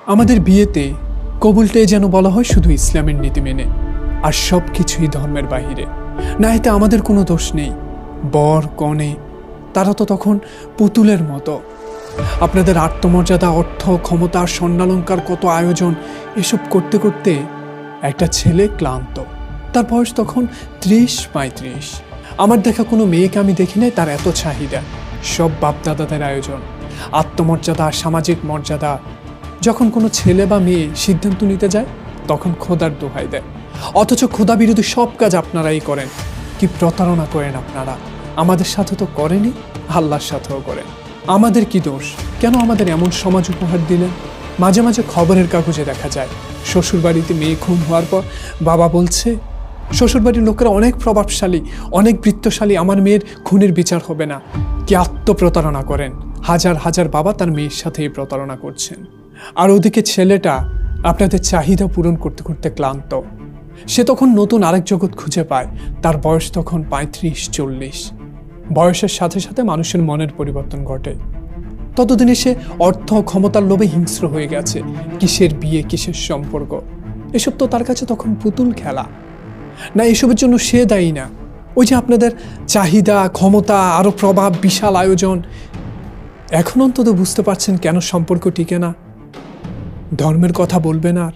আমাদের বিয়েতে কবুলটাই যেন বলা হয় শুধু ইসলামের নীতি মেনে, আর সব কিছুই ধর্মের বাহিরে। না, এতে আমাদের কোনো দোষ নেই। বর কনে তারা তো তখন পুতুলের মতো। আপনাদের আত্মমর্যাদা, অর্থ, ক্ষমতা, স্বর্ণালঙ্কার কত আয়োজন, এসব করতে করতে একটা ছেলে ক্লান্ত। তার বয়স তখন 30-35। আমার দেখা কোনো মেয়েকে আমি দেখি নাই তার এত চাহিদা। সব বাপদাদাদের আয়োজন, আত্মমর্যাদা, সামাজিক মর্যাদা। যখন কোনো ছেলে বা মেয়ে সিদ্ধান্ত নিতে যায় তখন খোদার দোহাই দেয়, অথচ খোদা বিরোধী সব কাজ আপনারাই করেন। কি প্রতারণা করেন আপনারা! আমাদের সাথে তো করেনি, আল্লাহর সাথেও করেন। আমাদের কি দোষ? কেন আমাদের এমন সমাজ উপহার দিলেন? মাঝে মাঝে খবরের কাগজে দেখা যায় শ্বশুরবাড়িতে মেয়ে খুন হওয়ার পর বাবা বলছে, শ্বশুরবাড়ির লোকেরা অনেক প্রভাবশালী, অনেক বৃত্তশালী, আমার মেয়ের খুনের বিচার হবে না। কি আত্মপ্রতারণা করেন! হাজার হাজার বাবা তার মেয়ের সাথে এই প্রতারণা করছেন। আর ওদিকে ছেলেটা আপনাদের চাহিদা পূরণ করতে করতে ক্লান্ত। সে তখন নতুন আরেক জগৎ খুঁজে পায়। তার বয়স তখন 35-40। বয়সের সাথে সাথে মানুষের মনের পরিবর্তন ঘটে। ততদিনে সে অর্থ ক্ষমতার লোভে হিংস্র হয়ে গেছে। কিসের বিয়ে, কিসের সম্পর্ক, এসব তো তার কাছে তখন পুতুল খেলা। না, এসবের জন্য সে দায়ী না। ওই যে আপনাদের চাহিদা, ক্ষমতা, আরো প্রভাব, বিশাল আয়োজন। এখন অন্তত বুঝতে পারছেন কেন সম্পর্ক টিকে না। ধর্মের কথা বলবেন আর